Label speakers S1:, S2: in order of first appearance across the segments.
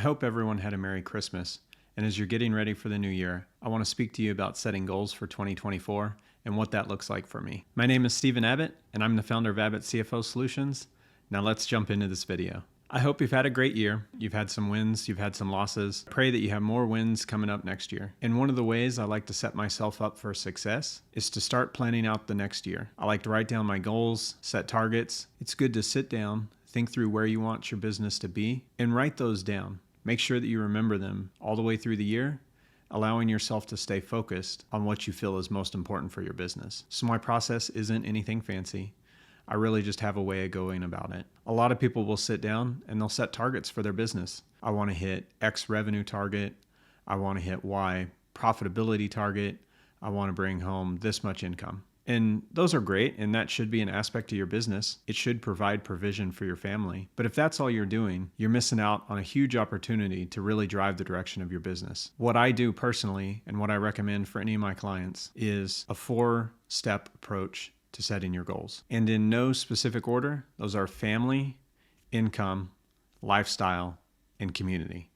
S1: I hope everyone had a Merry Christmas. And as you're getting ready for the new year, I want to speak to you about setting goals for 2024 and what that looks like for me. My name is Stephen Abbott, and I'm the founder of Abbott CFO Solutions. Now let's jump into this video. I hope you've had a great year. You've had some wins, you've had some losses. Pray that you have more wins coming up next year. And one of the ways I like to set myself up for success is to start planning out the next year. I like to write down my goals, set targets. It's good to sit down, think through where you want your business to be, and write those down. Make sure that you remember them all the way through the year, allowing yourself to stay focused on what you feel is most important for your business. So my process isn't anything fancy. I really just have a way of going about it. A lot of people will sit down and they'll set targets for their business. I want to hit X revenue target. I want to hit Y profitability target. I want to bring home this much income. And those are great, and that should be an aspect of your business. It should provide provision for your family. But if that's all you're doing, you're missing out on a huge opportunity to really drive the direction of your business. What I do personally, and what I recommend for any of my clients, is a 4-step approach to setting your goals. And in no specific order, those are family, income, lifestyle, and community.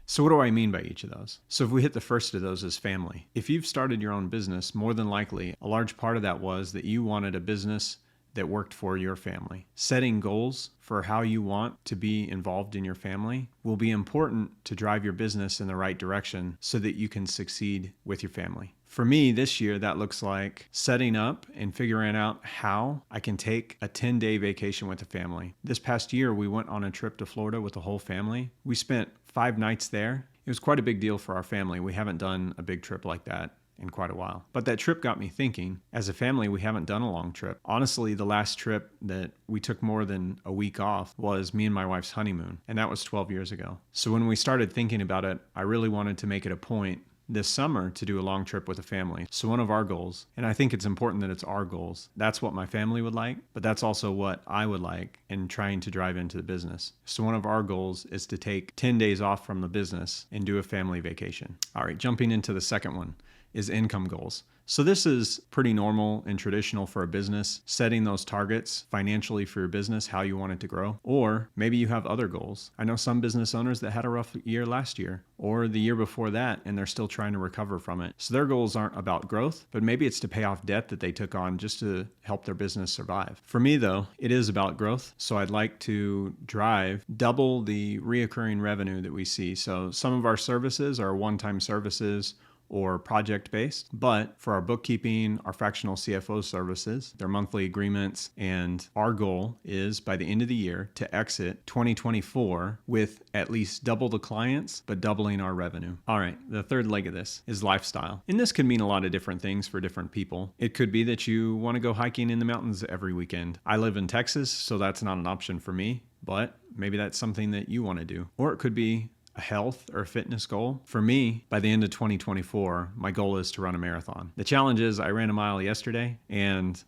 S1: So what do I mean by each of those? So if we hit the first of those as family, if you've started your own business, more than likely, a large part of that was that you wanted a business that worked for your family. Setting goals for how you want to be involved in your family will be important to drive your business in the right direction so that you can succeed with your family. For me, this year, that looks like setting up and figuring out how I can take a 10-day vacation with the family. This past year, we went on a trip to Florida with the whole family. We spent 5 nights there. It was quite a big deal for our family. We haven't done a big trip like that in quite a while. But that trip got me thinking, as a family, we haven't done a long trip. Honestly, the last trip that we took more than a week off was me and my wife's honeymoon, and that was 12 years ago. So when we started thinking about it, I really wanted to make it a point this summer to do a long trip with a family. So one of our goals, and I think it's important that it's our goals, that's what my family would like, but that's also what I would like in trying to drive into the business. So one of our goals is to take 10 days off from the business and do a family vacation. All right, jumping into the second one is income goals. So this is pretty normal and traditional for a business, setting those targets financially for your business, how you want it to grow. Or maybe you have other goals. I know some business owners that had a rough year last year or the year before that, and they're still trying to recover from it. So their goals aren't about growth, but maybe it's to pay off debt that they took on just to help their business survive. For me though, it is about growth. So I'd like to drive double the reoccurring revenue that we see. So some of our services are one-time services or project-based, but for our bookkeeping, our fractional CFO services, they're monthly agreements, and our goal is by the end of the year to exit 2024 with at least double the clients, but doubling our revenue. All right, the third leg of this is lifestyle. And this could mean a lot of different things for different people. It could be that you want to go hiking in the mountains every weekend. I live in Texas, so that's not an option for me, but maybe that's something that you want to do. Or it could be a health or a fitness goal. For me, by the end of 2024, my goal is to run a marathon. The challenge is I ran a mile yesterday and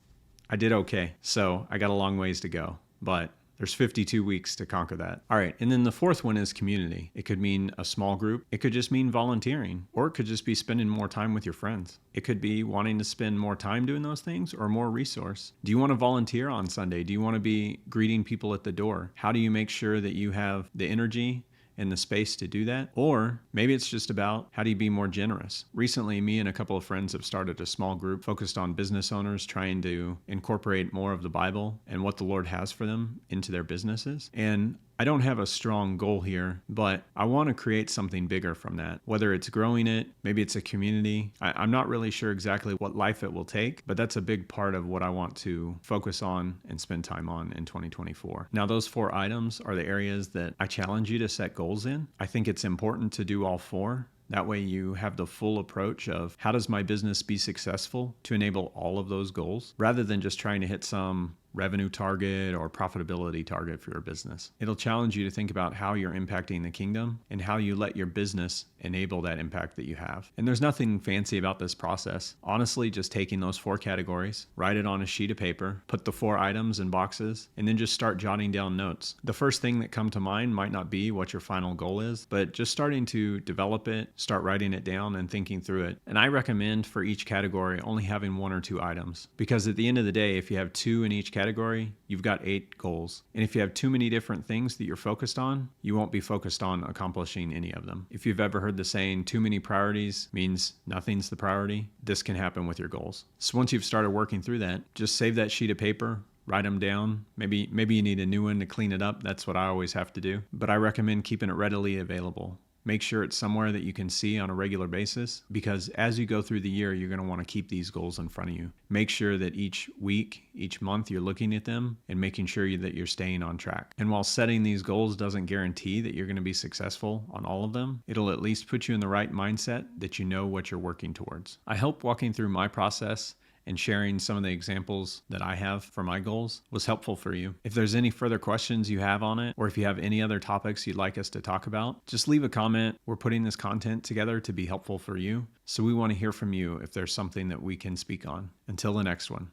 S1: I did okay. So I got a long ways to go, but there's 52 weeks to conquer that. All right, and then the fourth one is community. It could mean a small group. It could just mean volunteering, or it could just be spending more time with your friends. It could be wanting to spend more time doing those things or more resource. Do you want to volunteer on Sunday? Do you want to be greeting people at the door? How do you make sure that you have the energy and the space to do that? Or maybe it's just about how do you be more generous? Recently, me and a couple of friends have started a small group focused on business owners trying to incorporate more of the Bible and what the Lord has for them into their businesses. And I don't have a strong goal here, but I want to create something bigger from that. Whether it's growing it, maybe it's a community. I'm not really sure exactly what life it will take, but that's a big part of what I want to focus on and spend time on in 2024. Now, those 4 items are the areas that I challenge you to set goals in. I think it's important to do all 4. That way you have the full approach of how does my business be successful to enable all of those goals, rather than just trying to hit some revenue target or profitability target for your business. It'll challenge you to think about how you're impacting the kingdom and how you let your business enable that impact that you have. And there's nothing fancy about this process. Honestly, just taking those 4 categories, write it on a sheet of paper, put the 4 items in boxes, and then just start jotting down notes. The first thing that come to mind might not be what your final goal is, but just starting to develop it, start writing it down and thinking through it. And I recommend for each category only having 1 or 2 items, because at the end of the day, if you have 2 in each category, you've got 8 goals. And if you have too many different things that you're focused on, you won't be focused on accomplishing any of them. If you've ever heard the saying, too many priorities means nothing's the priority, this can happen with your goals. So once you've started working through that, just save that sheet of paper, write them down. Maybe you need a new one to clean it up. That's what I always have to do. But I recommend keeping it readily available. Make sure it's somewhere that you can see on a regular basis, because as you go through the year, you're going to want to keep these goals in front of you. Make sure that each week, each month, you're looking at them and making sure that you're staying on track. And while setting these goals doesn't guarantee that you're going to be successful on all of them, it'll at least put you in the right mindset that you know what you're working towards. I hope walking through my process and sharing some of the examples that I have for my goals was helpful for you. If there's any further questions you have on it, or if you have any other topics you'd like us to talk about, just leave a comment. We're putting this content together to be helpful for you, so we want to hear from you if there's something that we can speak on. Until the next one,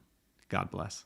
S1: God bless.